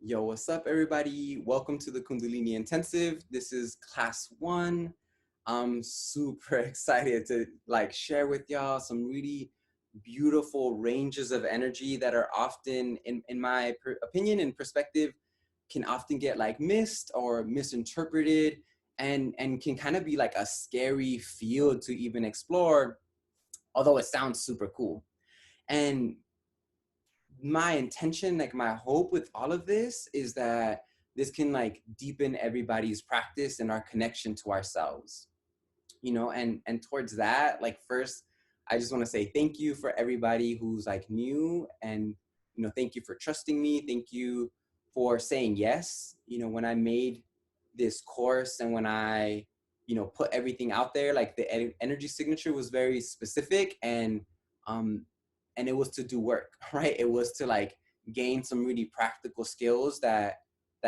Yo, what's up, everybody? Welcome to the Kundalini Intensive. This is class 1. I'm super excited to share with y'all some really beautiful ranges of energy that are often, in my opinion and perspective, can often get missed or misinterpreted, and can kind of be like a scary field to even explore, although it sounds super cool. And my intention, my hope with all of this is that this can deepen everybody's practice and our connection to ourselves, and towards that, first, I just want to say thank you for everybody who's new, and thank you for trusting me. Thank you for saying yes. When I made this course and when I put everything out there, the energy signature was very specific, um and it was to do work. Right? It was to gain some really practical skills that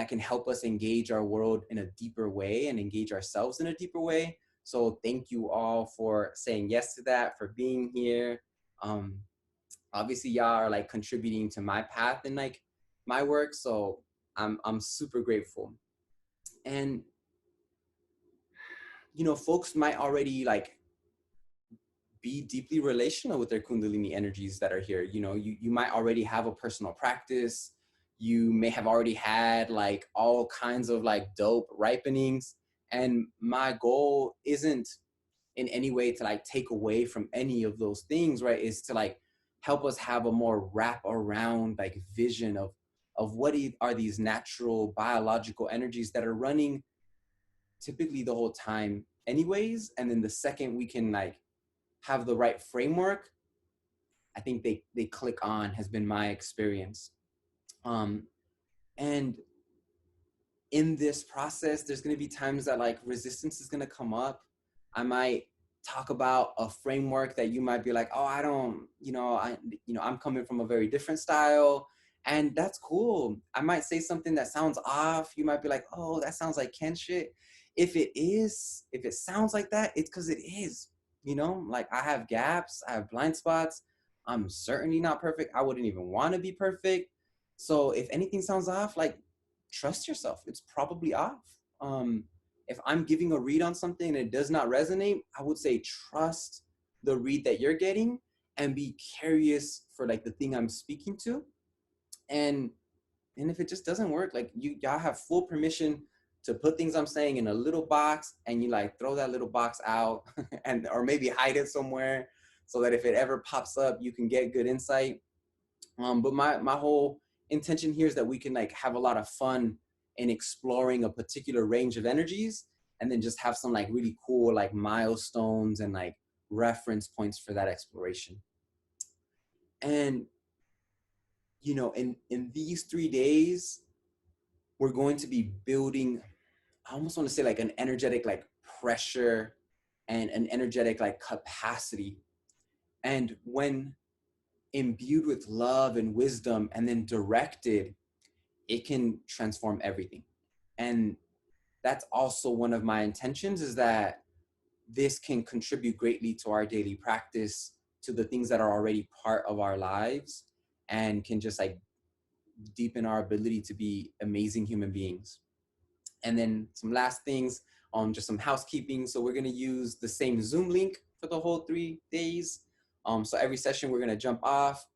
can help us engage our world in a deeper way and engage ourselves in a deeper way. So thank you all for saying yes to that, for being here. um Obviously y'all are contributing to my path and my work, so I'm super grateful. And folks might already be deeply relational with their Kundalini energies that are here. You might already have a personal practice. You may have already had all kinds of dope ripenings. And my goal isn't in any way to take away from any of those things, right? Is to help us have a more wrap around vision of what are these natural biological energies that are running typically the whole time anyways. And then the second we can have the right framework, I think they click on, has been my experience. And in this process, there's going to be times that resistance is going to come up. I might talk about a framework that you might be like, oh, I don't, I'm coming from a very different style. And that's cool. I might say something that sounds off. You might be like, oh, that sounds like Ken shit. If it sounds like that, it's because it is. I have gaps, I have blind spots. I'm certainly not perfect. I wouldn't even want to be perfect. So if anything sounds off, trust yourself. It's probably off. If I'm giving a read on something and it does not resonate, I would say trust the read that you're getting and be curious for the thing I'm speaking to. And if it just doesn't work, y'all have full permission to put things I'm saying in a little box, and you throw that little box out and or maybe hide it somewhere so that if it ever pops up, you can get good insight. But my whole intention here is that we can have a lot of fun in exploring a particular range of energies, and then just have some really cool milestones and reference points for that exploration. And in these 3 days, we're going to be building, I almost want to say an energetic pressure and an energetic capacity. And when imbued with love and wisdom and then directed, it can transform everything. And that's also one of my intentions, is that this can contribute greatly to our daily practice, to the things that are already part of our lives, and can just deepen our ability to be amazing human beings. And then some last things, just some housekeeping. So we're going to use the same Zoom link for the whole 3 days. So every session we're going to jump off.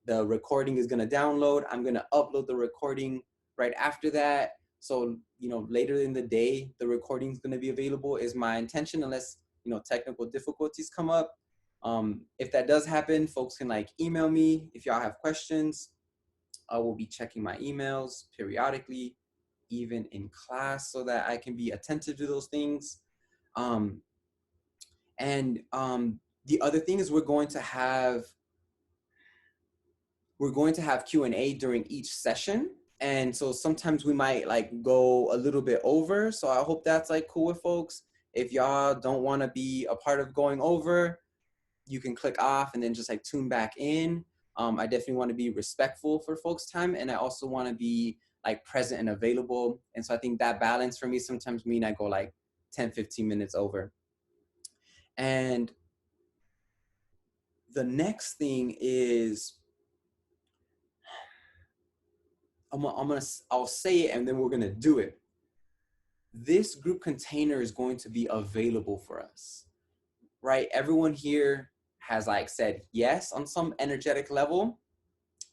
The recording is going to download. I'm going to upload the recording right after that. So, later in the day, the recording is going to be available, is my intention, unless, technical difficulties come up. If that does happen, folks can email me if y'all have questions. I will be checking my emails periodically, even in class, so that I can be attentive to those things. And the other thing is we're going to have Q&A during each session. And so sometimes we might go a little bit over. So I hope that's cool with folks. If y'all don't want to be a part of going over, you can click off and then just tune back in. I definitely want to be respectful for folks' time, and I also want to be present and available. And so I think that balance for me sometimes mean I go 10, 15 minutes over. And the next thing is, I'll say it and then we're gonna do it. This group container is going to be available for us, right? Everyone here has like said yes on some energetic level.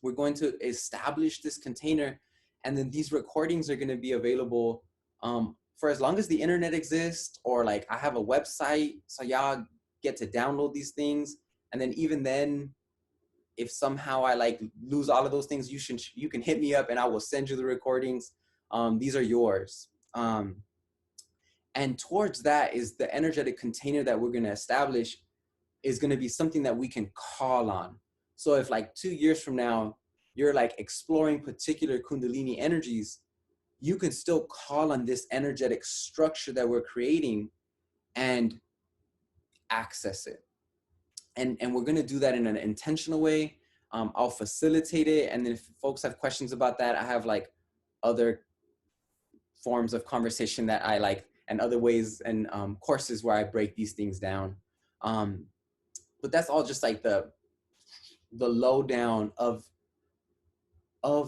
We're going to establish this container, and then these recordings are going to be available for as long as the internet exists, or like I have a website so y'all get to download these things. And then even then, if somehow I like lose all of those things, you can hit me up and I will send you the recordings. These are yours. And towards that is the energetic container that we're going to establish is going to be something that we can call on. So if like 2 years from now, you're like exploring particular Kundalini energies, you can still call on this energetic structure that we're creating and access it. And we're going to do that in an intentional way. I'll facilitate it. And then if folks have questions about that, I have like other forms of conversation that I like, and other ways and courses where I break these things down. But that's all just like the lowdown of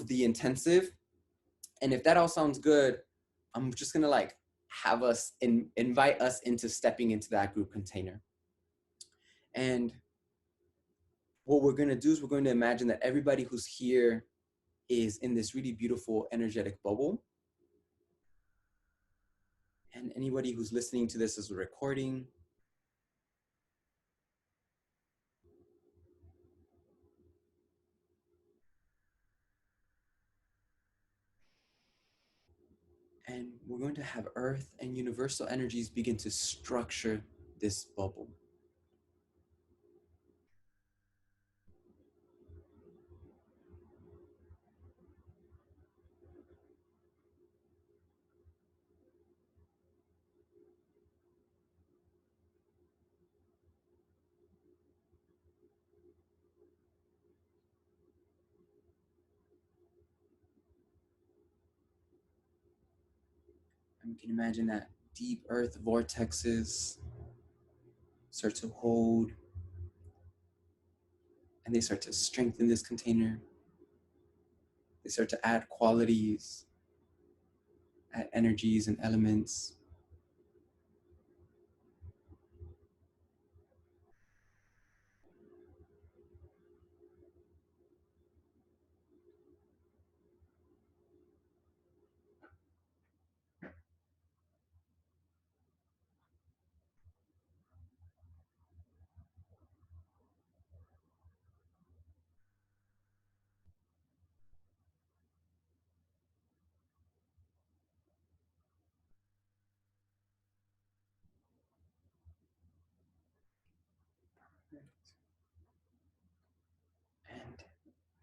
the intensive. And if that all sounds good, I'm just gonna like have us invite us into stepping into that group container. And what we're gonna do is we're going to imagine that everybody who's here is in this really beautiful energetic bubble. And anybody who's listening to this as a recording, and we're going to have earth and universal energies begin to structure this bubble. And we can imagine that deep earth vortexes start to hold, and they start to strengthen this container. They start to add qualities, add energies and elements.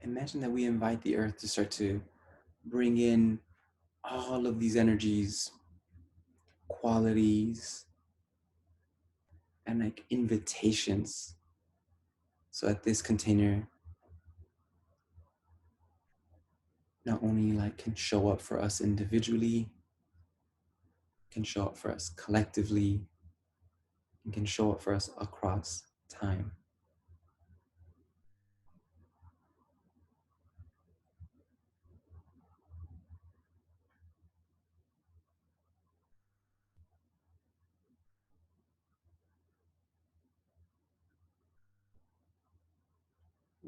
And imagine that we invite the earth to start to bring in all of these energies, qualities, and like invitations, so that this container not only like can show up for us individually, can show up for us collectively, and can show up for us across time.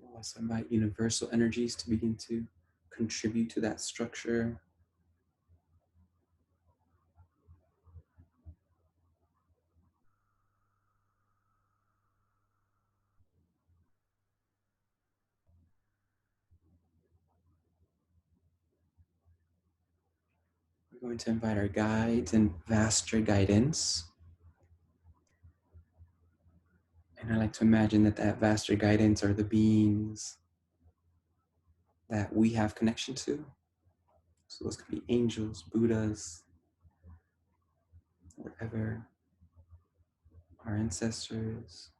We'll also invite universal energies to begin to contribute to that structure. We're going to invite our guides and vaster guidance. And I like to imagine that vaster guidance are the beings that we have connection to. So those could be angels, Buddhas, whatever, our ancestors.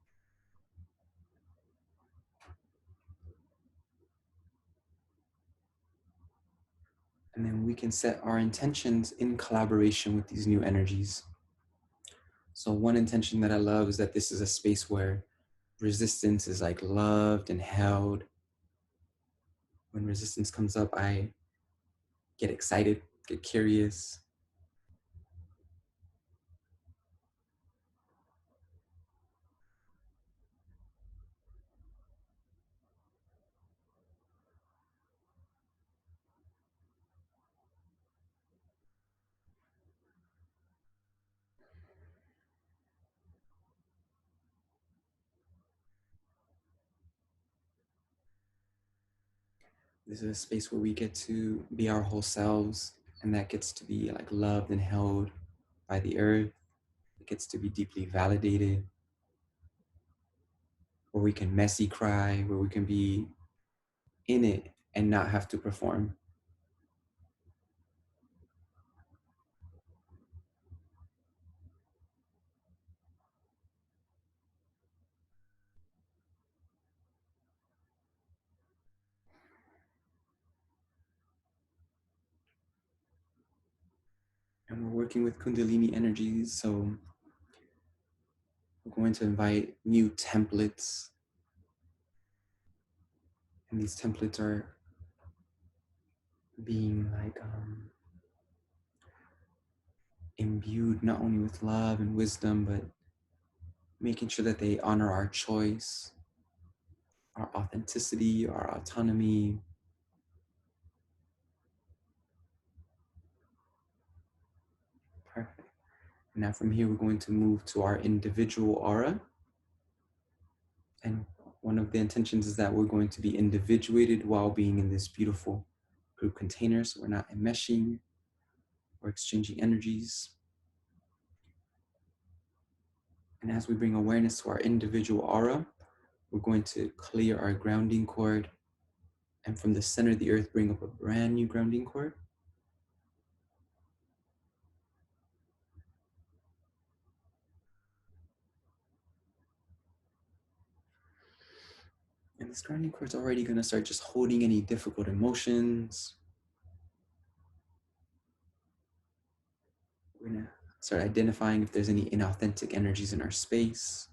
And then we can set our intentions in collaboration with these new energies. So one intention that I love is that this is a space where resistance is like loved and held. When resistance comes up, I get excited, get curious. This is a space where we get to be our whole selves, and that gets to be like loved and held by the earth. It gets to be deeply validated, where we can messy cry, where we can be in it and not have to perform. And we're working with Kundalini Energies, so we're going to invite new templates. And these templates are being like imbued not only with love and wisdom, but making sure that they honor our choice, our authenticity, our autonomy. Perfect. Now from here, we're going to move to our individual aura. And one of the intentions is that we're going to be individuated while being in this beautiful group container. So we're not enmeshing or exchanging energies. And as we bring awareness to our individual aura, we're going to clear our grounding cord. And from the center of the earth, bring up a brand new grounding cord. And this grounding cord is already going to start just holding any difficult emotions. We're going to start identifying if there's any inauthentic energies in our space.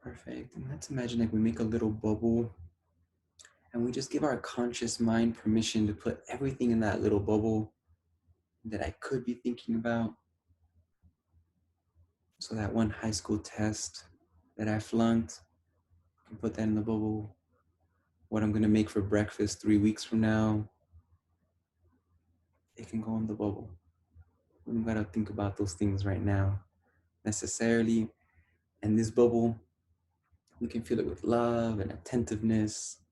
Perfect. And let's imagine like we make a little bubble and we just give our conscious mind permission to put everything in that little bubble that I could be thinking about. So that one high school test that I flunked, I can put that in the bubble. What I'm gonna make for breakfast 3 weeks from now, it can go in the bubble. We don't gotta think about those things right now necessarily. And this bubble, we can fill it with love and attentiveness.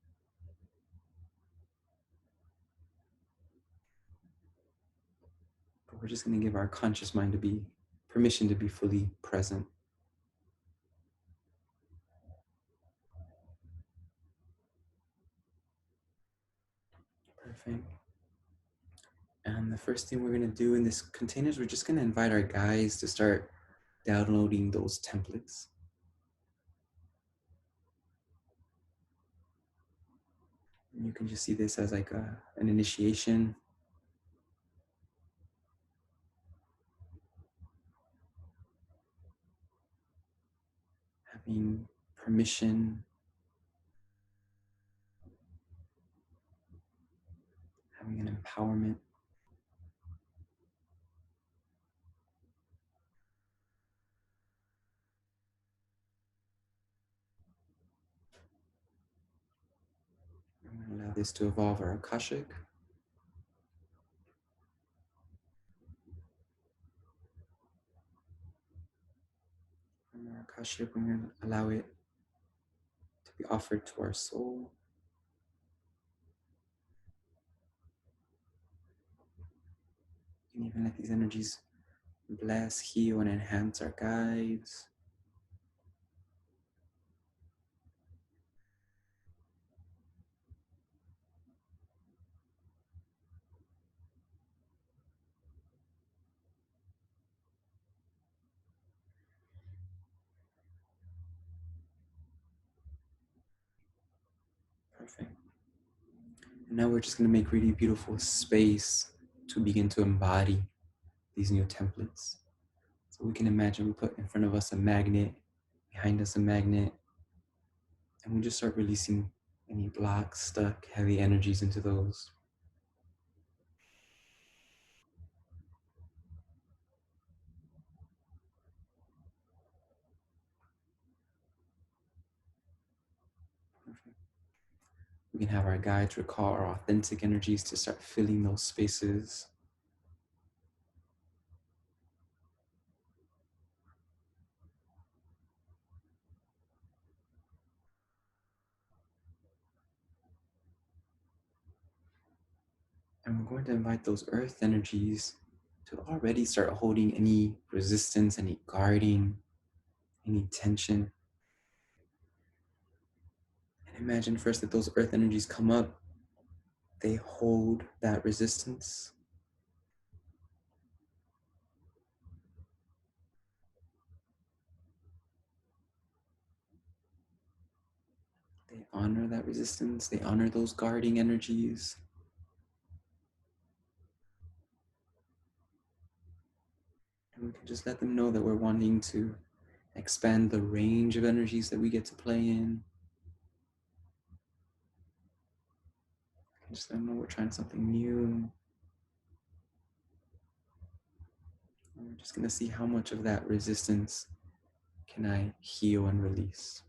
But we're just gonna give our conscious mind to be permission to be fully present. Perfect. And the first thing we're gonna do in this container is we're just gonna invite our guides to start downloading those templates. And you can just see this as like an initiation. Having permission, having an empowerment. I'm going to allow this to evolve our Akashic. From our Akashic, we're going to allow it to be offered to our soul. And even let these energies bless, heal, and enhance our guides. Perfect. And now we're just going to make really beautiful space to begin to embody these new templates. So we can imagine we put in front of us a magnet, behind us a magnet, and we just start releasing any blocks, stuck, heavy energies into those. Perfect. We can have our guides recall our authentic energies to start filling those spaces. And we're going to invite those earth energies to already start holding any resistance, any guarding, any tension. And imagine first that those earth energies come up, they hold that resistance. They honor that resistance, they honor those guarding energies. And we can just let them know that we're wanting to expand the range of energies that we get to play in. Just let them know we're trying something new. And we're just going to see how much of that resistance can I heal and release.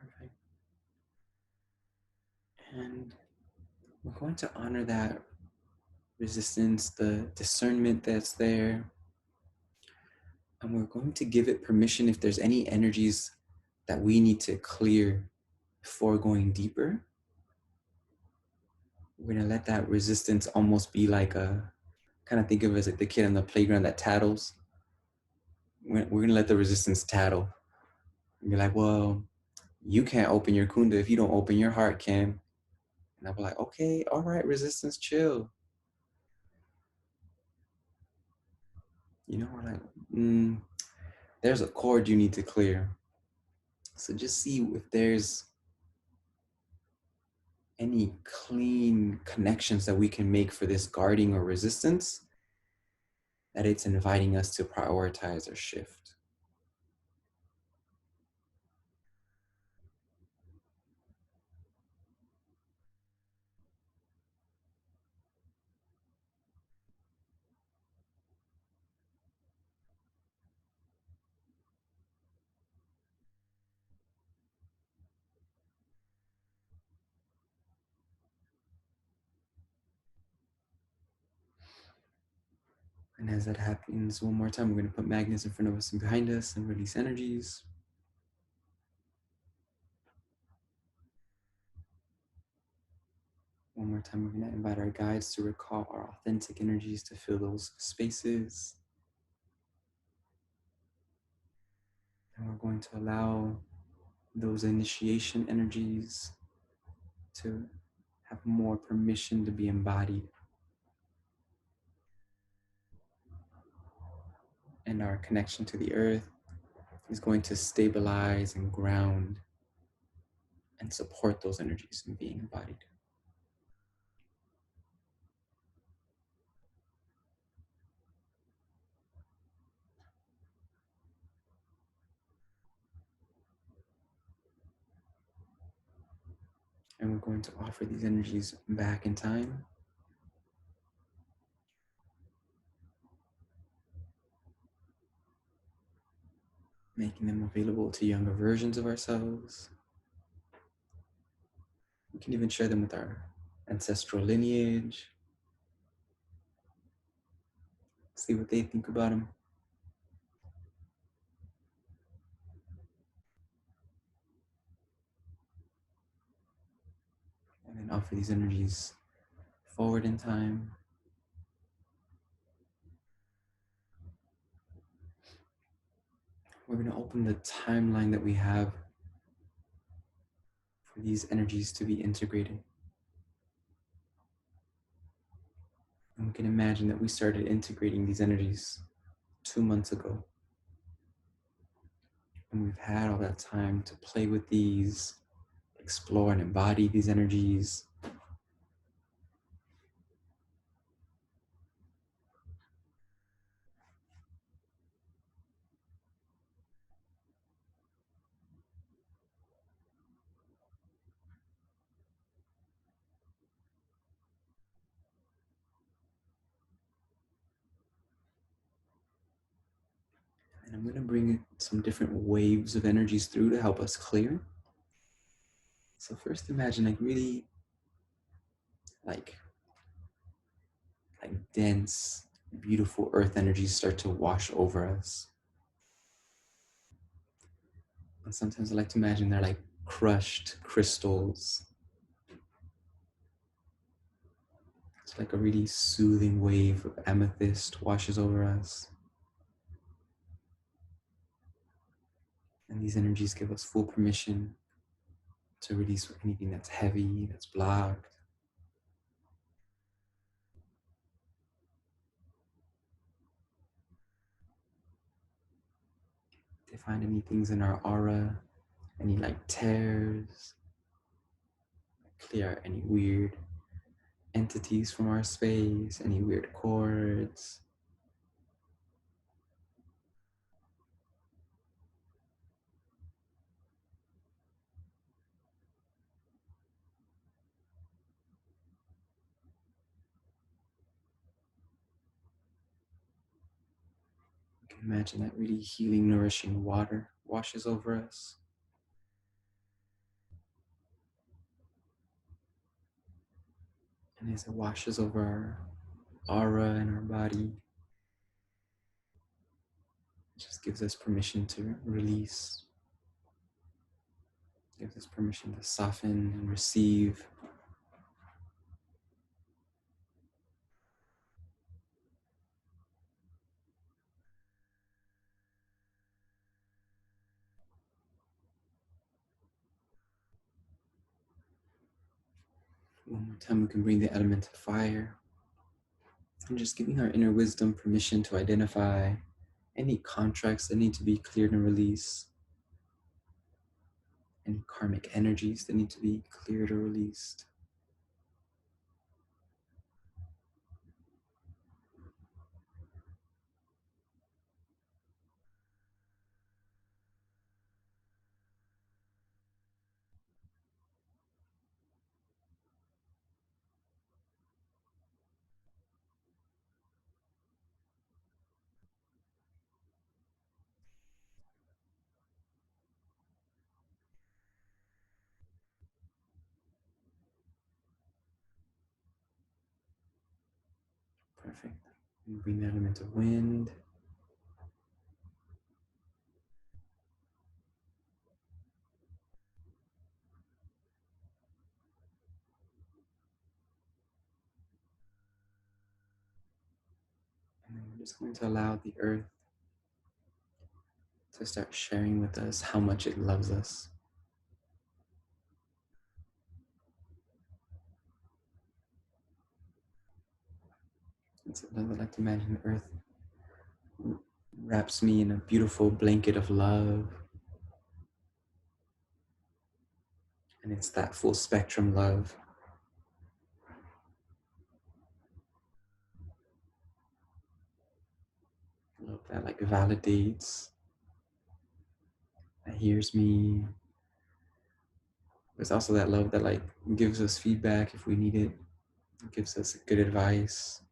Perfect. And we're going to honor that resistance, the discernment that's there. And we're going to give it permission if there's any energies that we need to clear before going deeper. We're going to let that resistance almost be like a, kind of think of it as like the kid on the playground that tattles. We're going to let the resistance tattle and be like, well, you can't open your kunda if you don't open your heart, Kim. And I'll be like, okay, all right, resistance, chill. You know, we're like, there's a cord you need to clear. So just see if there's any clean connections that we can make for this guarding or resistance that it's inviting us to prioritize or shift. And as that happens, one more time, we're going to put magnets in front of us and behind us and release energies. One more time, we're going to invite our guides to recall our authentic energies to fill those spaces. And we're going to allow those initiation energies to have more permission to be embodied. And our connection to the earth is going to stabilize and ground and support those energies in being embodied. And we're going to offer these energies back in time, making them available to younger versions of ourselves. We can even share them with our ancestral lineage, see what they think about them. And then offer these energies forward in time. We're going to open the timeline that we have for these energies to be integrated. And we can imagine that we started integrating these energies 2 months ago. And we've had all that time to play with these, explore and embody these energies. And I'm going to bring some different waves of energies through to help us clear. So first imagine really like dense, beautiful earth energies start to wash over us. And sometimes I like to imagine they're like crushed crystals. It's like a really soothing wave of amethyst washes over us. And these energies give us full permission to release anything that's heavy, that's blocked. To find any things in our aura, any like tears, clear any weird entities from our space, any weird cords. You can imagine that really healing, nourishing water washes over us. And as it washes over our aura and our body, it just gives us permission to release, gives us permission to soften and receive. One more time, we can bring the element of fire and just giving our inner wisdom permission to identify any contracts that need to be cleared and released, any karmic energies that need to be cleared or released. Perfect. And bring the element of wind. And then we're just going to allow the earth to start sharing with us how much it loves us. And sometimes I like to imagine the earth wraps me in a beautiful blanket of love. And it's that full spectrum love. Love that like validates, that hears me. There's also that love that like gives us feedback if we need it, gives us good advice.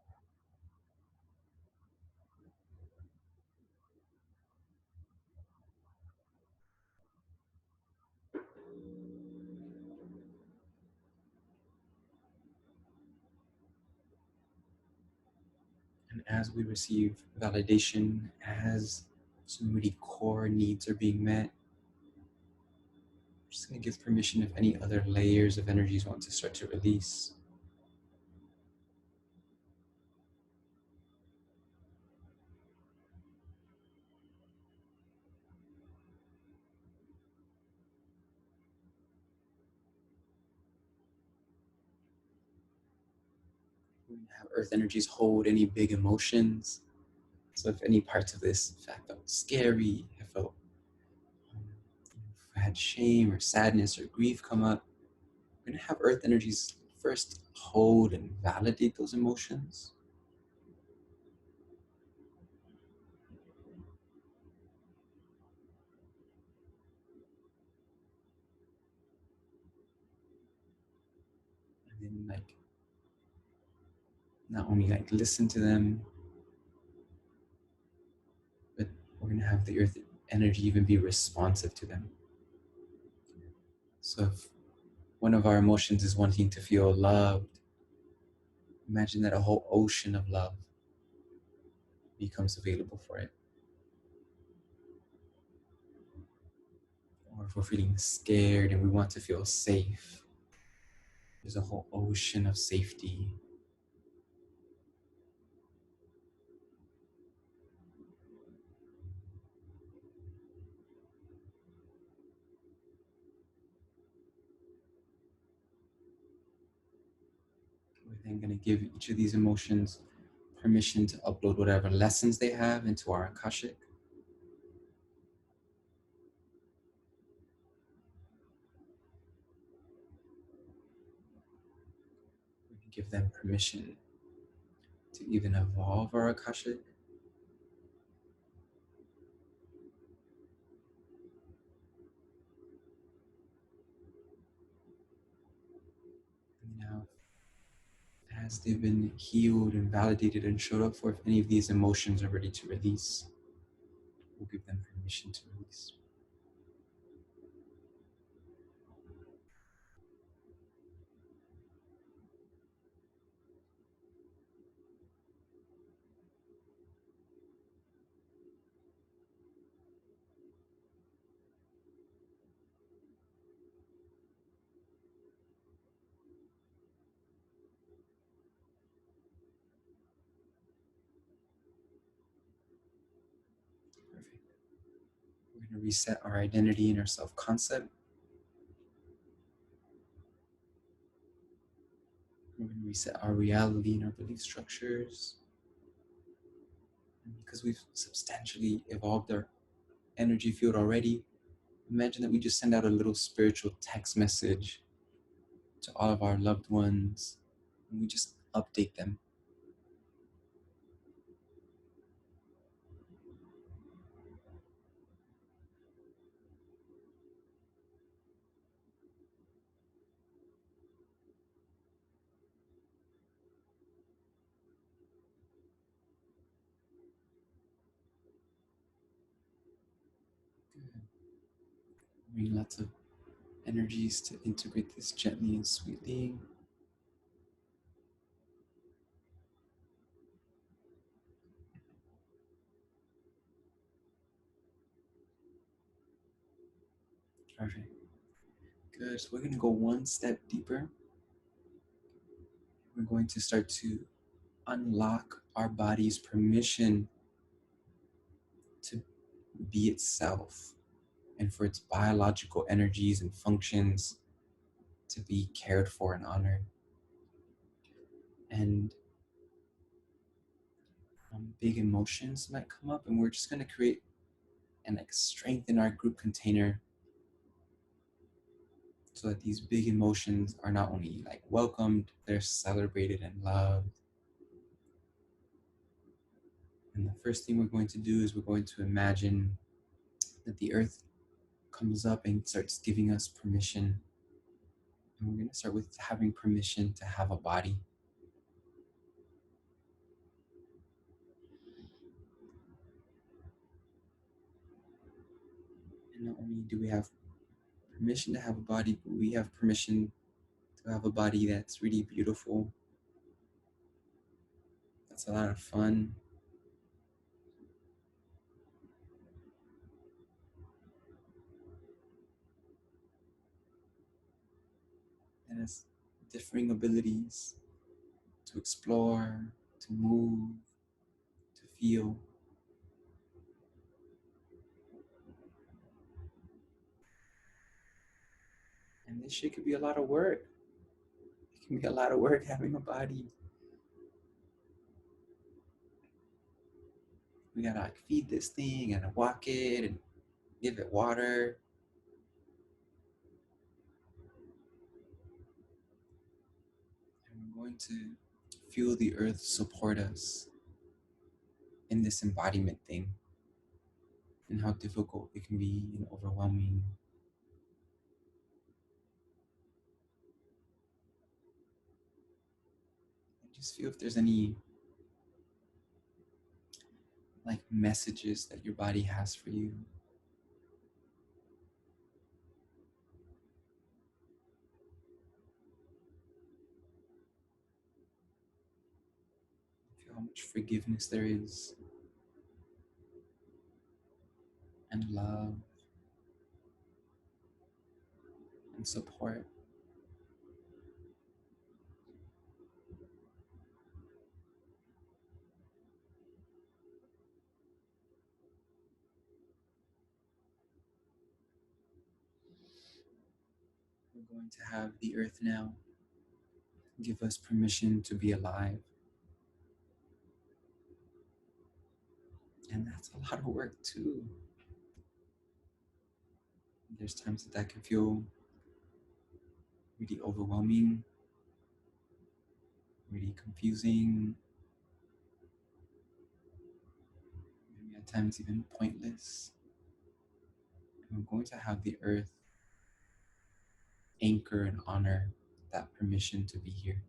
And as we receive validation, as some really core needs are being met, I'm just going to give permission if any other layers of energies want to start to release. We're going to have earth energies hold any big emotions. So if any parts of this felt scary, have felt had shame or sadness or grief come up, we're going to have earth energies first hold and validate those emotions. And then not only listen to them, but we're going to have the earth energy even be responsive to them. So if one of our emotions is wanting to feel loved, imagine that a whole ocean of love becomes available for it. Or if we're feeling scared and we want to feel safe, there's a whole ocean of safety. We're then going to give each of these emotions permission to upload whatever lessons they have into our Akashic. We can give them permission to even evolve our Akashic. And now, as they've been healed and validated and showed up for, if any of these emotions are ready to release, we'll give them permission to release. Perfect. We're going to reset our identity and our self-concept. We're going to reset our reality and our belief structures. And because we've substantially evolved our energy field already, imagine that we just send out a little spiritual text message to all of our loved ones, and we just update them. Good. Bring lots of energies to integrate this gently and sweetly. Perfect. Good. So we're going to go one step deeper. We're going to start to unlock our body's permission to be itself and for its biological energies and functions to be cared for and honored. And big emotions might come up, and we're just going to create and strengthen our group container so that these big emotions are not only welcomed, they're celebrated and loved. And the first thing we're going to do is we're going to imagine that the earth comes up and starts giving us permission. And we're going to start with having permission to have a body. And not only do we have permission to have a body, but we have permission to have a body that's really beautiful. That's a lot of fun. And has differing abilities to explore, to move, to feel. And this shit could be a lot of work. It can be a lot of work having a body. We gotta like feed this thing and walk it and give it water. And we're going to feel the earth support us in this embodiment thing and how difficult it can be and overwhelming. And just feel if there's any like messages that your body has for you. Feel how much forgiveness there is and love and support. We're going to have the earth now give us permission to be alive. And that's a lot of work too. There's times that can feel really overwhelming, really confusing, maybe at times even pointless. And we're going to have the earth anchor and honor that permission to be here.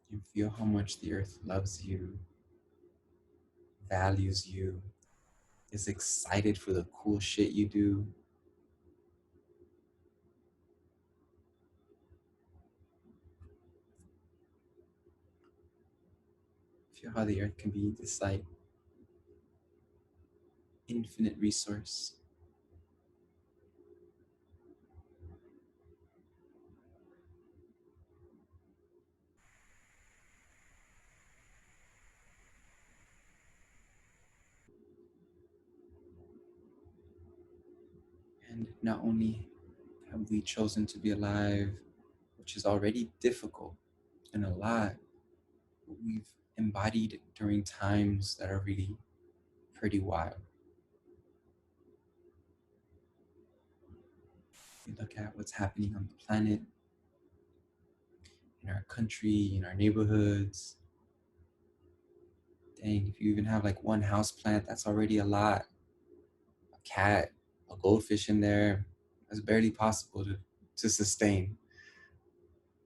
And feel how much the earth loves you, values you, is excited for the cool shit you do. Feel how the earth can be this like infinite resource. And not only have we chosen to be alive, which is already difficult and a lot, but we've embodied during times that are really pretty wild. We look at what's happening on the planet, in our country, in our neighborhoods. Dang, if you even have like one house plant, that's already a lot. A cat, a goldfish in there, that's barely possible to sustain.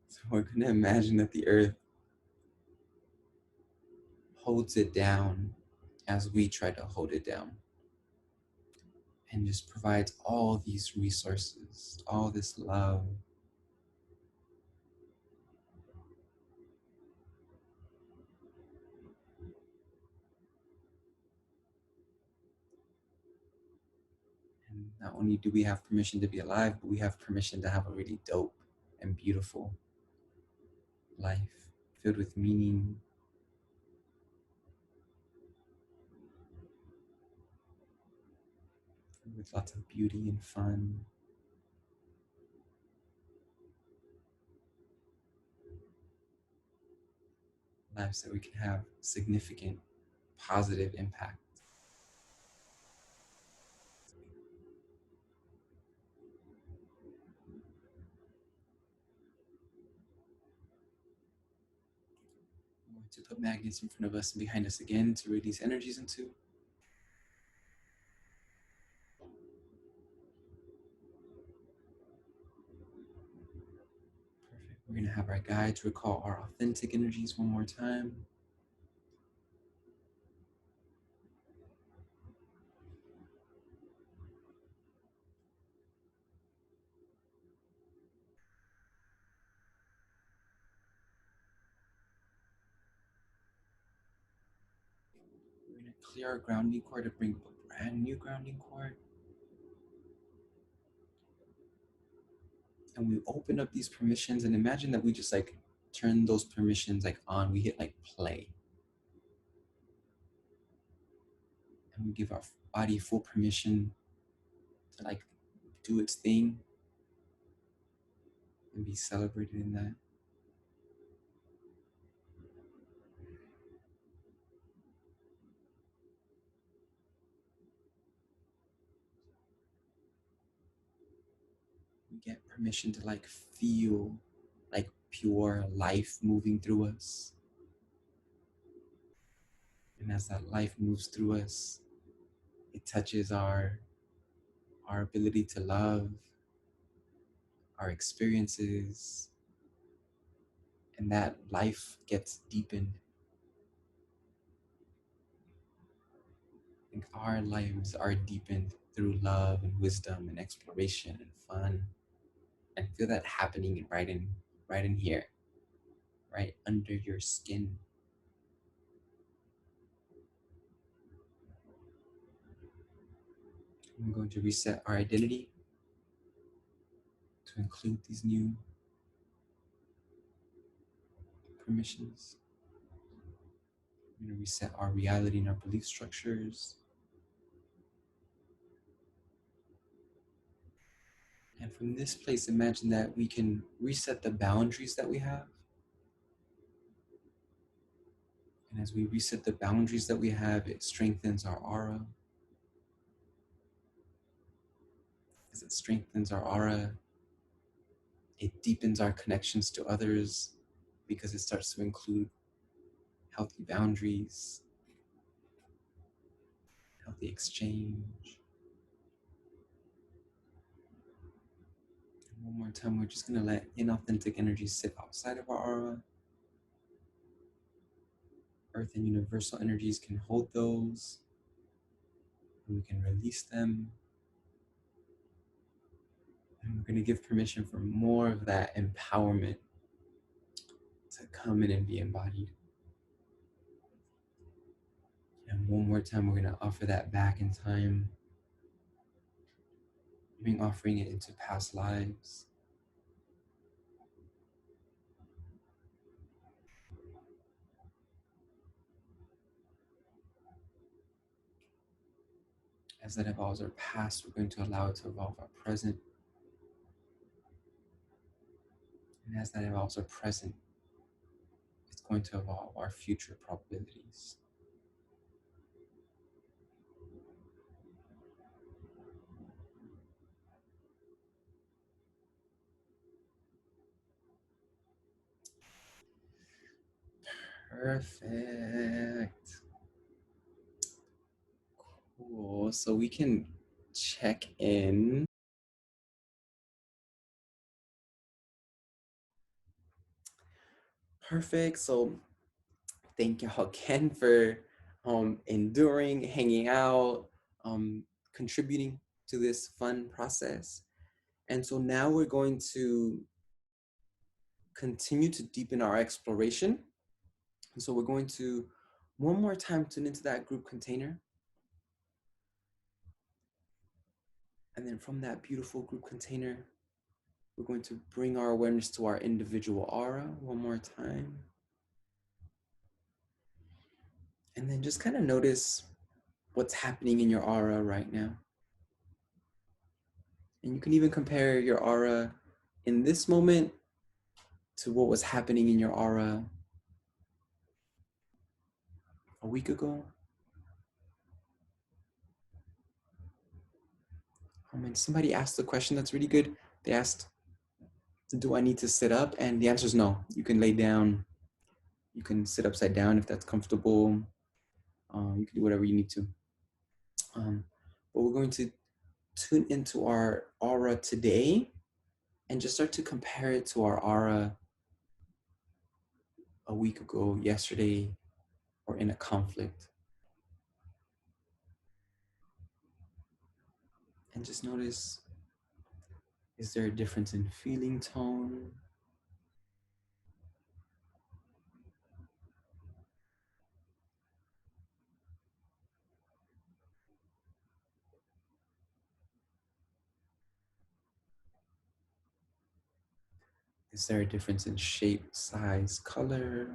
So we're gonna imagine that the earth holds it down as we try to hold it down. And just provides all these resources, all this love. And not only do we have permission to be alive, but we have permission to have a really dope and beautiful life filled with meaning, filled with lots of beauty and fun. Lives that we can have significant positive impact. I'm going to put magnets in front of us and behind us again to release energies into. Perfect. We're going to have our guides recall our authentic energies one more time. We're going to clear our grounding cord to bring up a brand new grounding cord. And we open up these permissions and imagine that we just like turn those permissions like on. We hit like play. And we give our body full permission to like do its thing and be celebrated in that. We get permission to like feel like pure life moving through us. And as that life moves through us, it touches our ability to love, our experiences, and that life gets deepened. I think our lives are deepened through love and wisdom and exploration and fun. And feel that happening right in here, right under your skin. I'm going to reset our identity to include these new permissions. I'm going to reset our reality and our belief structures. And from this place, imagine that we can reset the boundaries that we have. And as we reset the boundaries that we have, it strengthens our aura. As it strengthens our aura, it deepens our connections to others because it starts to include healthy boundaries, healthy exchange. And one more time, we're just going to let inauthentic energies sit outside of our aura. Earth and universal energies can hold those, and we can release them. And we're going to give permission for more of that empowerment to come in and be embodied. And one more time, we're going to offer that back in time, offering it into past lives. As that evolves our past, we're going to allow it to evolve our present. And as that evolves our present, it's going to evolve our future probabilities. Perfect. Cool. So we can check in. Perfect. So thank y'all again for enduring, hanging out, contributing to this fun process. And so now we're going to continue to deepen our exploration. And so we're going to one more time tune into that group container. And then from that beautiful group container, we're going to bring our awareness to our individual aura one more time. And then just kind of notice what's happening in your aura right now. And you can even compare your aura in this moment to what was happening in your aura a week ago. And somebody asked a question that's really good. They asked, do I need to sit up? And the answer is no. You can lay down. You can sit upside down if that's comfortable. You can do whatever you need to. But we're going to tune into our aura today and just start to compare it to our aura a week ago, yesterday, or in a conflict. And just notice, is there a difference in feeling tone? Is there a difference in shape, size, color?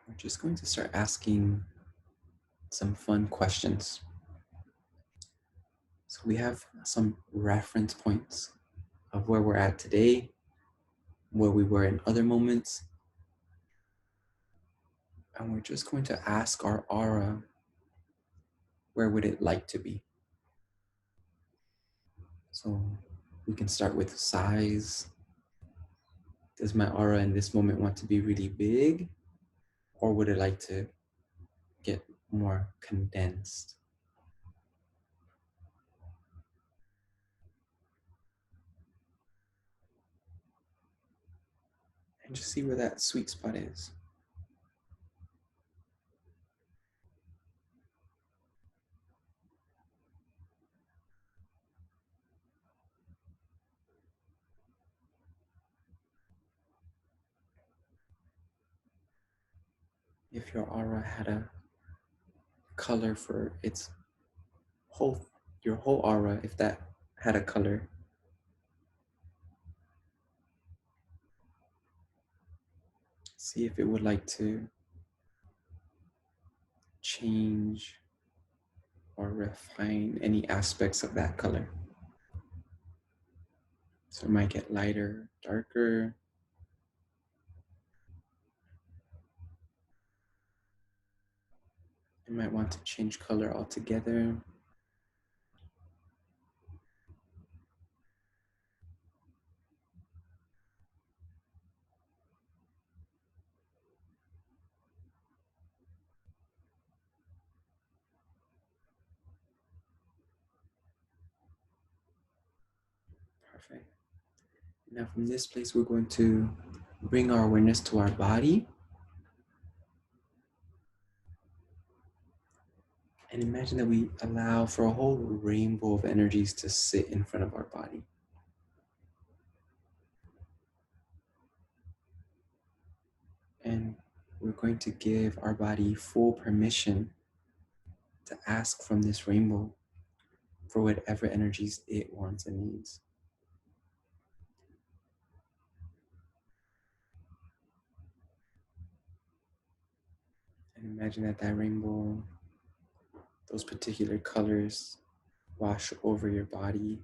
We're just going to start asking some fun questions. So we have some reference points of where we're at today where we were in other moments. And we're just going to ask our aura, where would it like to be? So we can start with size. Does my aura in this moment want to be really big? Or would it like to get more condensed? And just see where that sweet spot is. If your aura had a color for its whole, your whole aura, if that had a color, see if it would like to change or refine any aspects of that color. So it might get lighter, darker. You might want to change color altogether. Perfect. Now from this place, we're going to bring our awareness to our body. And imagine that we allow for a whole rainbow of energies to sit in front of our body. And we're going to give our body full permission to ask from this rainbow for whatever energies it wants and needs. And imagine that that rainbow, those particular colors, wash over your body.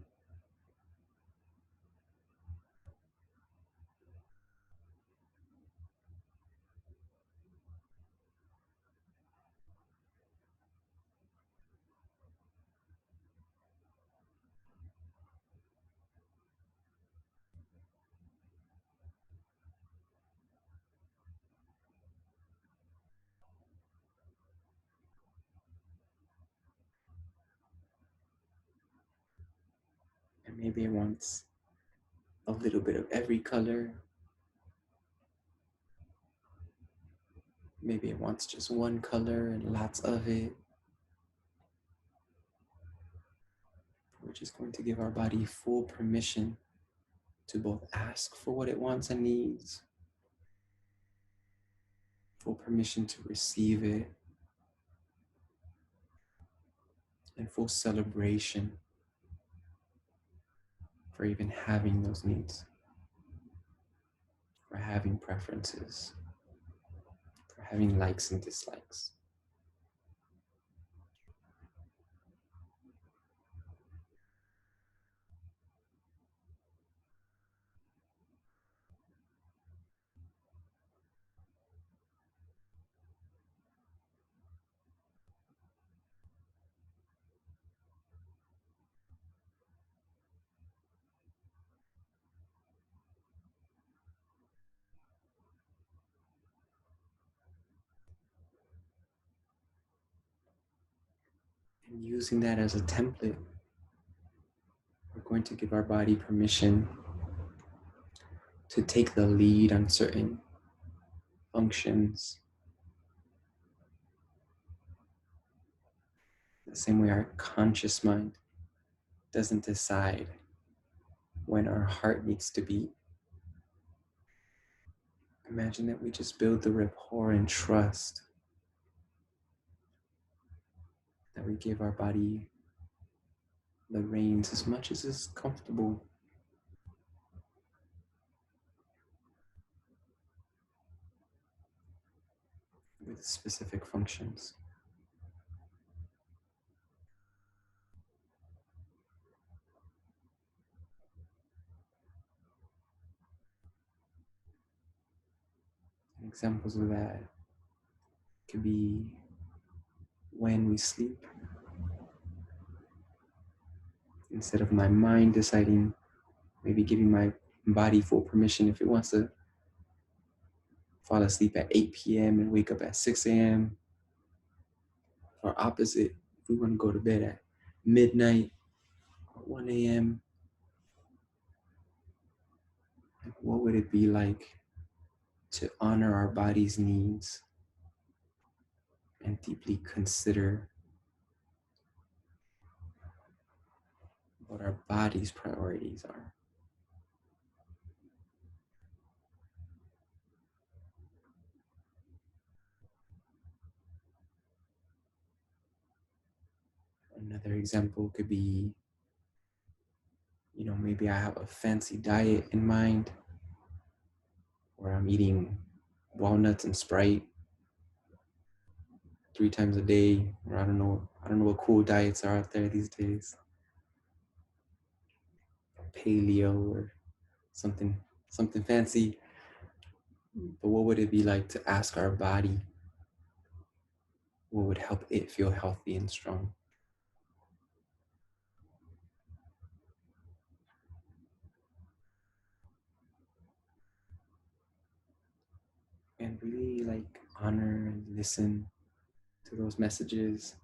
And maybe it wants a little bit of every color. Maybe it wants just one color and lots of it. We're just going to give our body full permission to both ask for what it wants and needs, full permission to receive it, and full celebration for even having those needs, for having preferences, for having likes and dislikes. And using that as a template, we're going to give our body permission to take the lead on certain functions. The same way our conscious mind doesn't decide when our heart needs to beat. Imagine that we just build the rapport and trust, that we give our body the reins as much as is comfortable, with specific functions. Examples of that could be when we sleep. Instead of my mind deciding, maybe giving my body full permission if it wants to fall asleep at 8 p.m. and wake up at 6 a.m. Or opposite, if we want to go to bed at midnight or 1 a.m., what would it be like to honor our body's needs and deeply consider what our body's priorities are? Another example could be, maybe I have a fancy diet in mind where I'm eating walnuts and Sprite 3 times a day, or I don't know what cool diets are out there these days, paleo or something fancy. But what would it be like to ask our body what would help it feel healthy and strong? And really like honor and listen to those messages.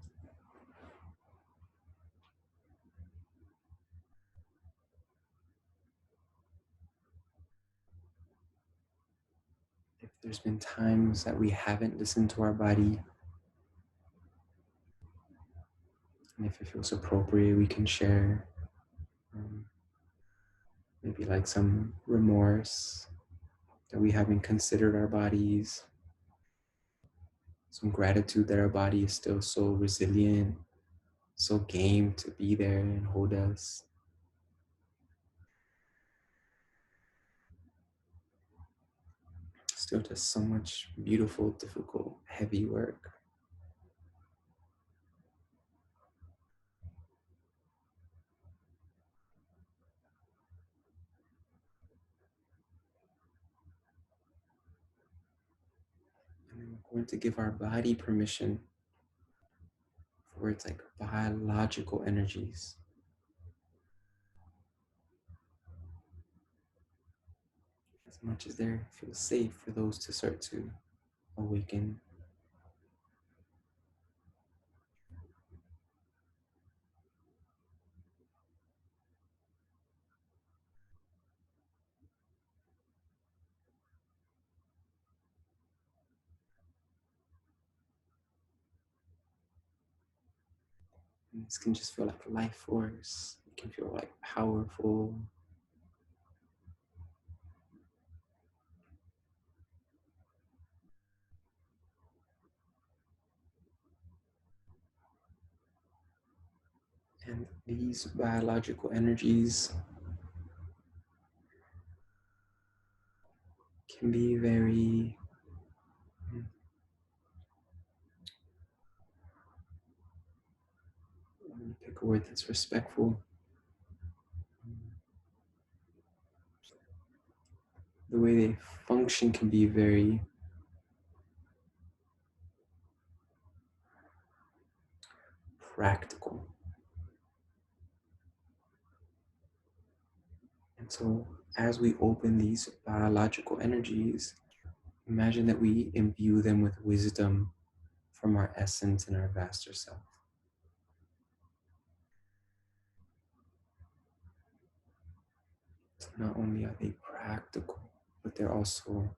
If there's been times that we haven't listened to our body, and if it feels appropriate, we can share um, maybe like some remorse that we haven't considered our bodies, some gratitude that our body is still so resilient, so game to be there and hold us. Still does so much beautiful, difficult, heavy work. And then we're going to give our body permission for its like biological energies. As much as there feels safe for those to start to awaken. And this can just feel like life force. It can feel like powerful. And these biological energies can be very pick a word that's respectful. The way they function can be very practical. And so, as we open these biological energies, imagine that we imbue them with wisdom from our essence and our vaster self. So, not only are they practical, but they're also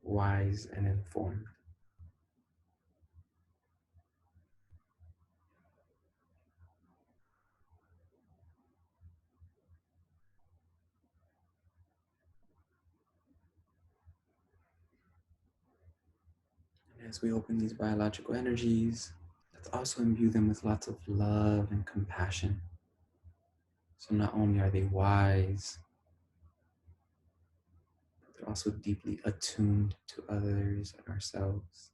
wise and informed. And as we open these biological energies, let's also imbue them with lots of love and compassion. So, not only are they wise, but they're also deeply attuned to others and ourselves.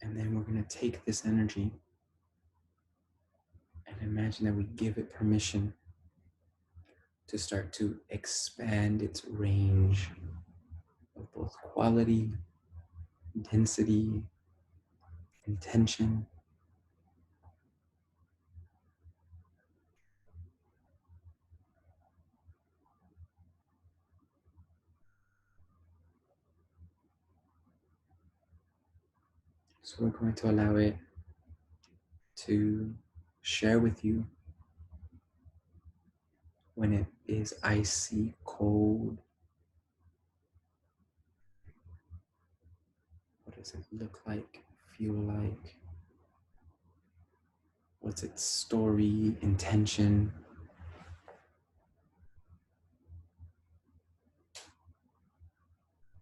And then we're going to take this energy and imagine that we give it permission to start to expand its range of both quality, density, intention. So we're going to allow it to share with you when it is icy cold. What does it look like, feel like? What's its story, intention?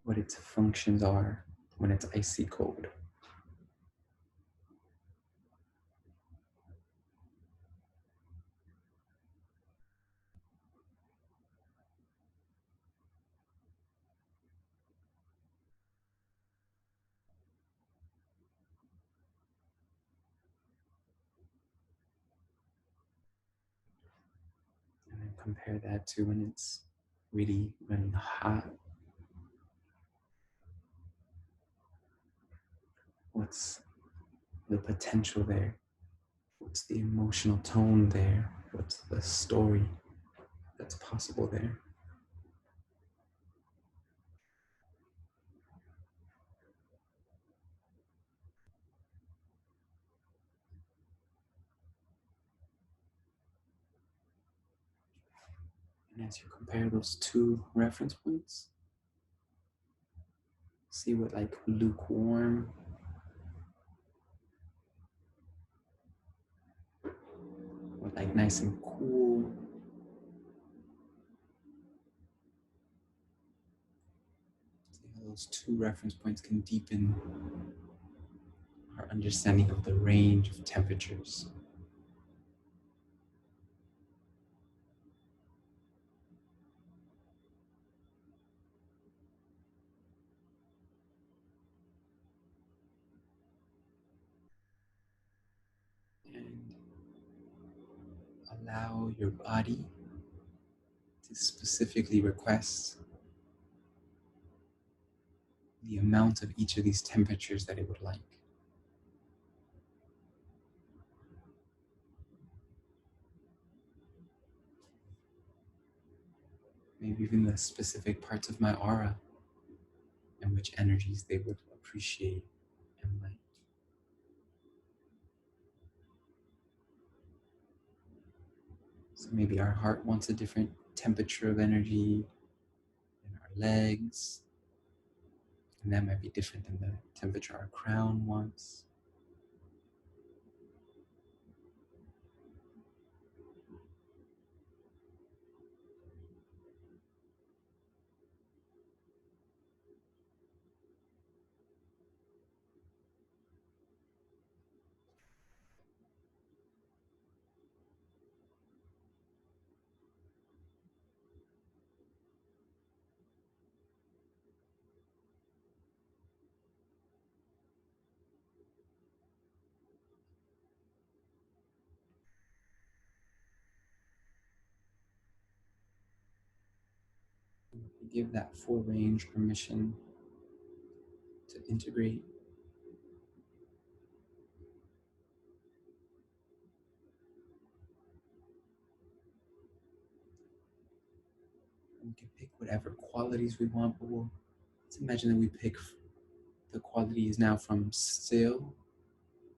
What its functions are when it's icy cold? And then compare that to when it's really running hot. What's the potential there? What's the emotional tone there? What's the story that's possible there? And as you compare those two reference points, see what like lukewarm, what like nice and cool, see how those two reference points can deepen our understanding of the range of temperatures. And allow your body to specifically request the amount of each of these temperatures that it would like. Maybe even the specific parts of my aura and which energies they would appreciate and like. So maybe our heart wants a different temperature of energy in our legs, and that might be different than the temperature our crown wants. We give that full range permission to integrate. We can pick whatever qualities we want, but let's imagine that we pick the quality is now from still,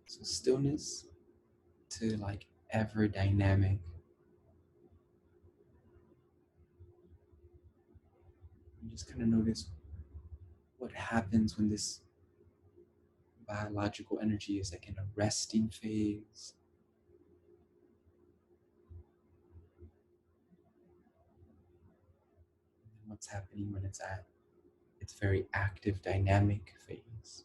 so stillness, to like ever dynamic. You just kind of notice what happens when this biological energy is like in a resting phase. And what's happening when it's at its very active, dynamic phase.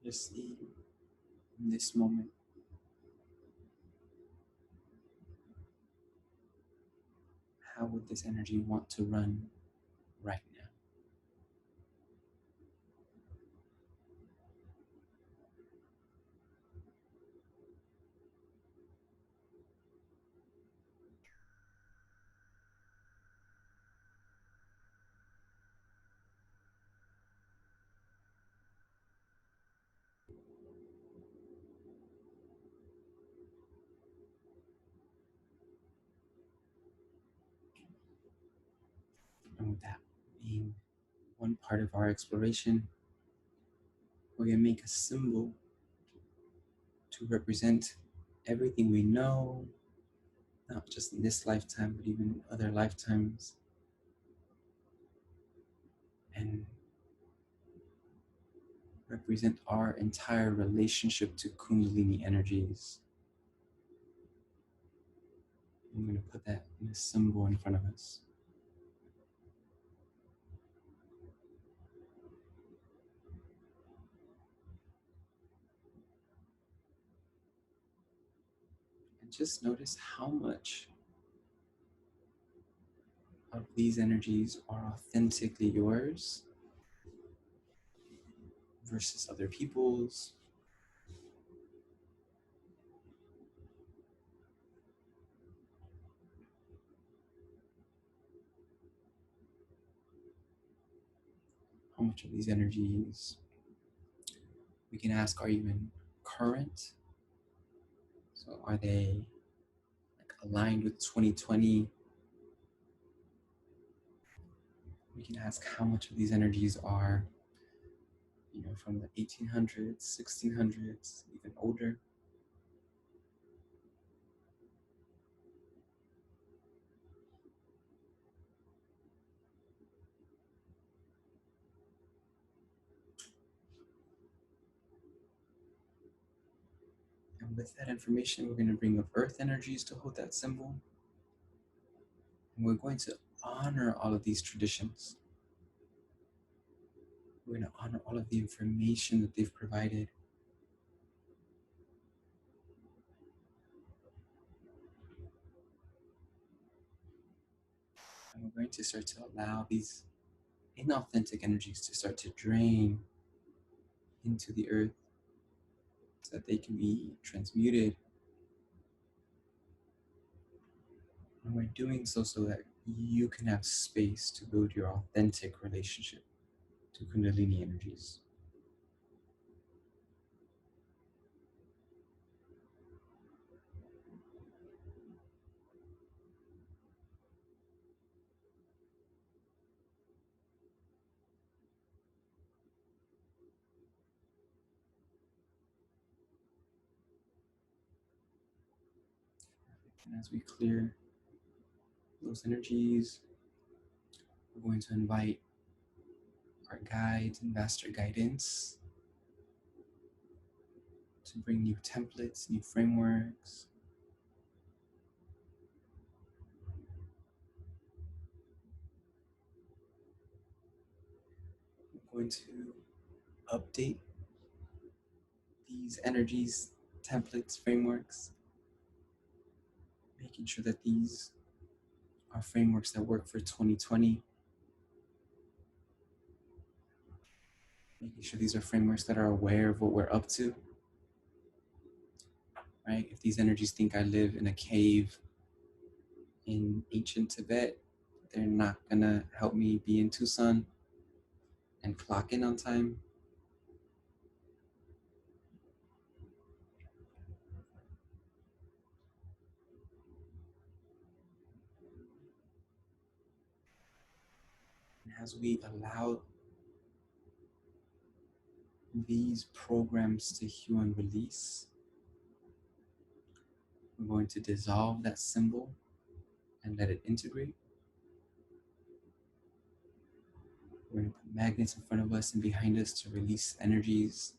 Just see in this moment how would this energy want to run right now. And with that being one part of our exploration, we're going to make a symbol to represent everything we know, not just in this lifetime, but even in other lifetimes, and represent our entire relationship to Kundalini energies. I'm going to put that in a symbol in front of us. And just notice how much of these energies are authentically yours versus other people's. How much of these energies we can ask are even current. So are they like aligned with 2020? We can ask how much of these energies are, from the 1800s, 1600s, even older. And with that information, we're going to bring up earth energies to hold that symbol. And we're going to honor all of these traditions. We're going to honor all of the information that they've provided. And we're going to start to allow these inauthentic energies to start to drain into the earth so that they can be transmuted. And we're doing so that you can have space to build your authentic relationship to Kundalini energies. And as we clear those energies, we're going to invite our guides and master guidance to bring new templates, new frameworks. We're going to update these energies, templates, frameworks, making sure that these are frameworks that work for 2020, making sure these are frameworks that are aware of what we're up to, right? If these energies think I live in a cave in ancient Tibet, they're not gonna help me be in Tucson and clock in on time. And as we allow these programs to heal and release, we're going to dissolve that symbol and let it integrate. We're going to put magnets in front of us and behind us to release energies.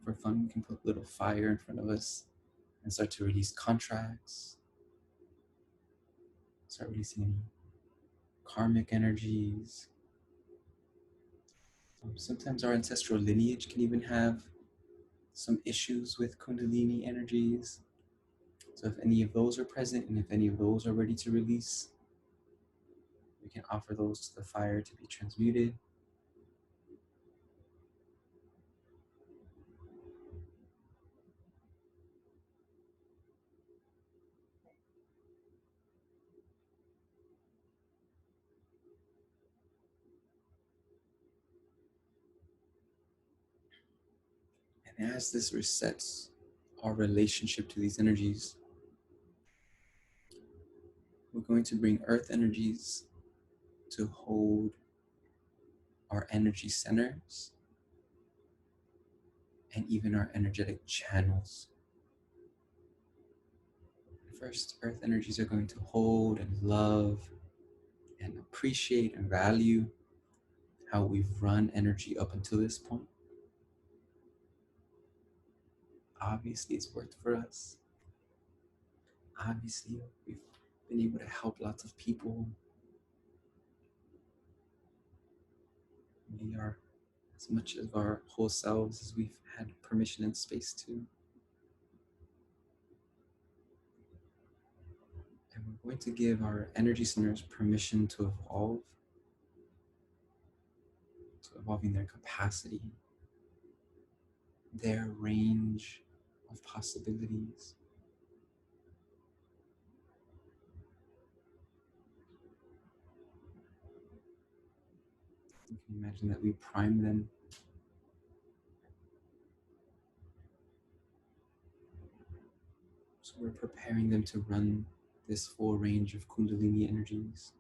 For fun, we can put a little fire in front of us and start to release contracts, start releasing any karmic energies. Sometimes our ancestral lineage can even have some issues with Kundalini energies. So if any of those are present and if any of those are ready to release, we can offer those to the fire to be transmuted. And as this resets our relationship to these energies, we're going to bring earth energies to hold our energy centers and even our energetic channels. First, earth energies are going to hold and love and appreciate and value how we've run energy up until this point. Obviously, it's worked for us. Obviously, we've been able to help lots of people. We are as much of our whole selves as we've had permission and space to. And we're going to give our energy centers permission to evolving their capacity, their range of possibilities. You can imagine that we prime them. So we're preparing them to run this full range of Kundalini energies.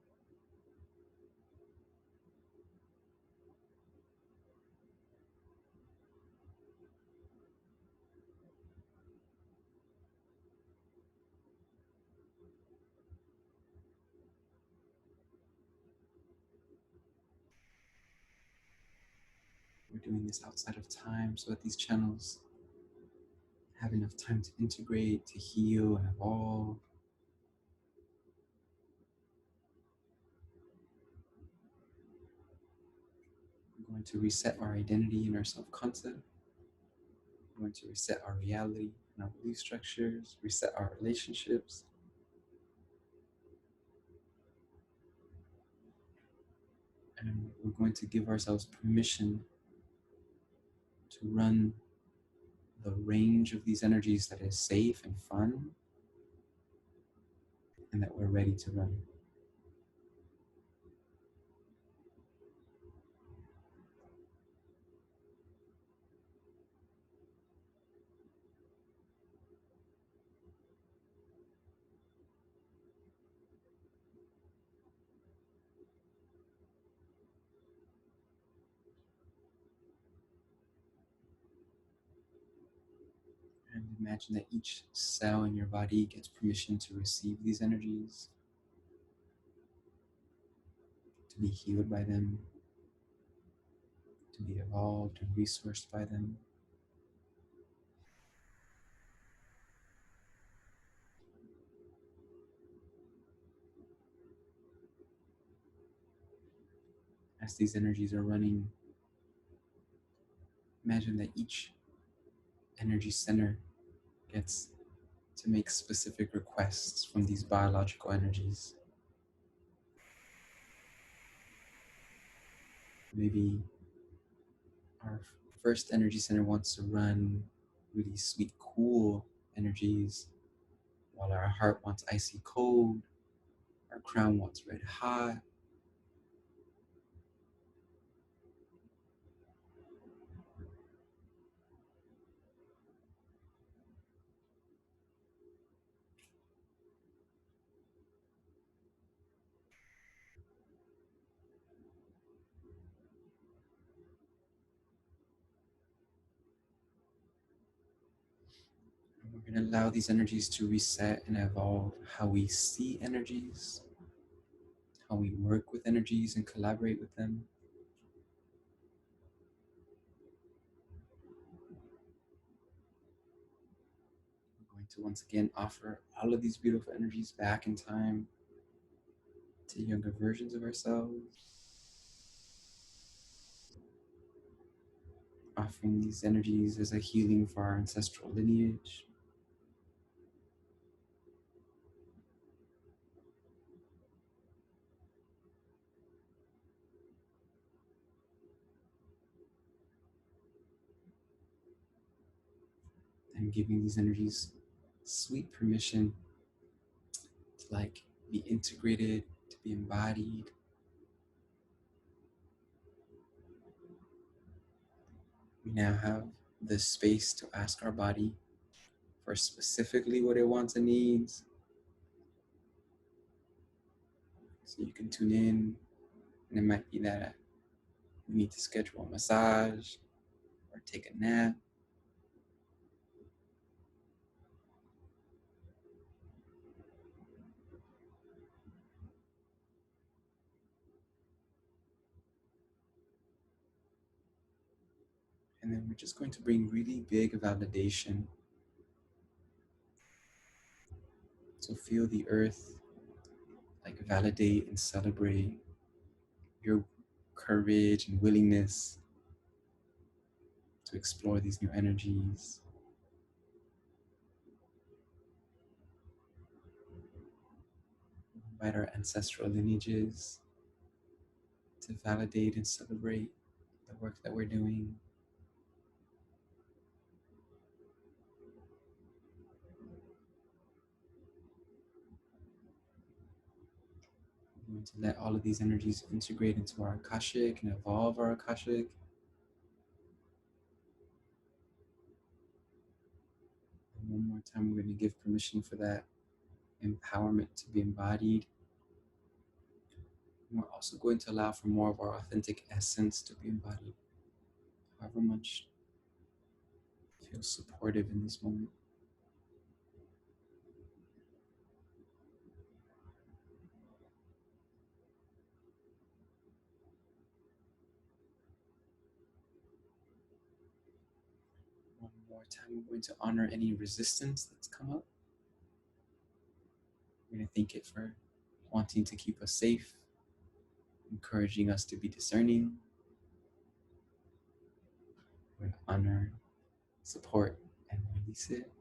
We're doing this outside of time so that these channels have enough time to integrate, to heal, and evolve. We're going to reset our identity and our self-concept. We're going to reset our reality and our belief structures, reset our relationships. And we're going to give ourselves permission to run the range of these energies that is safe and fun and that we're ready to run. And imagine that each cell in your body gets permission to receive these energies, to be healed by them, to be evolved and resourced by them. As these energies are running, imagine that each energy center gets to make specific requests from these biological energies. Maybe our first energy center wants to run really sweet, cool energies, while our heart wants icy cold, our crown wants red hot. And we're going to allow these energies to reset and evolve how we see energies, how we work with energies and collaborate with them. We're going to once again offer all of these beautiful energies back in time to younger versions of ourselves, offering these energies as a healing for our ancestral lineage. And giving these energies sweet permission to like be integrated, to be embodied. We now have the space to ask our body for specifically what it wants and needs. So you can tune in, and it might be that we need to schedule a massage or take a nap. And then we're just going to bring really big validation. So feel the earth like validate and celebrate your courage and willingness to explore these new energies. Invite our ancestral lineages to validate and celebrate the work that we're doing. We're going to let all of these energies integrate into our Akashic and evolve our Akashic. And one more time, we're going to give permission for that empowerment to be embodied. And we're also going to allow for more of our authentic essence to be embodied, however much feels supportive in this moment. One more time, we're going to honor any resistance that's come up. We're going to thank it for wanting to keep us safe, encouraging us to be discerning. We're going to honor, support, and release it.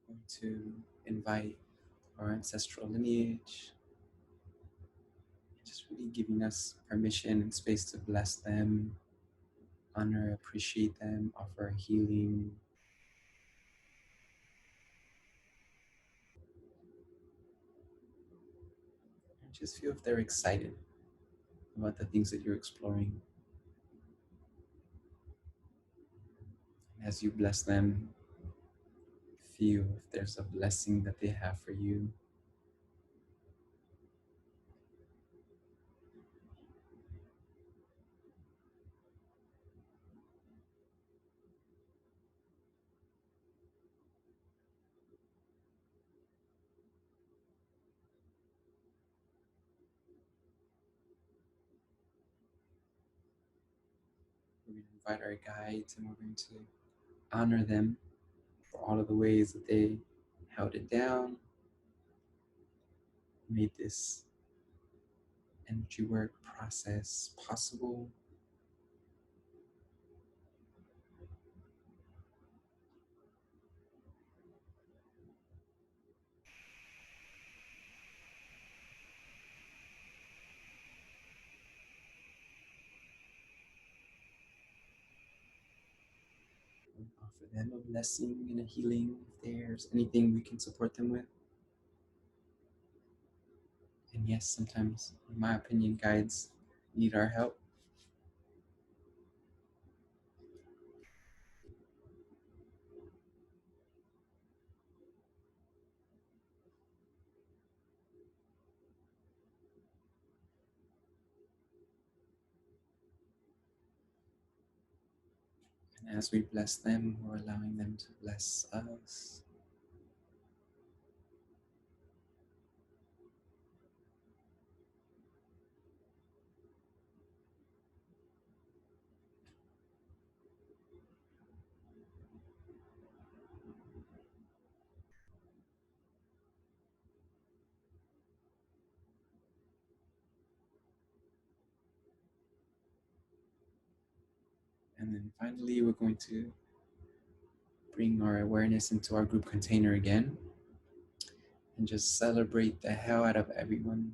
We're going to invite our ancestral lineage, just really giving us permission and space to bless them, honor, appreciate them, offer healing. And just feel if they're excited about the things that you're exploring. And as you bless them, feel if there's a blessing that they have for you. We're going to invite our guides and we're going to honor them for all of the ways that they held it down, made this energy work process possible. And offer them a blessing and a healing if there's anything we can support them with. And yes, sometimes, in my opinion, guides need our help. And as we bless them, we're allowing them to bless us. And then finally, we're going to bring our awareness into our group container again and just celebrate the hell out of everyone,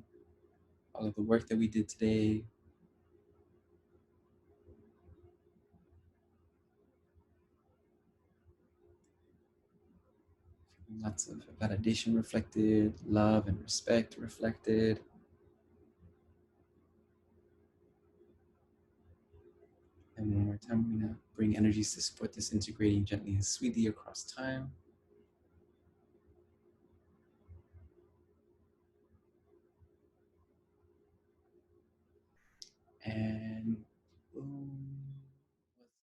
all of the work that we did today. Lots of validation reflected, love and respect reflected. And one more time, we're going to bring energies to support this integrating gently and sweetly across time.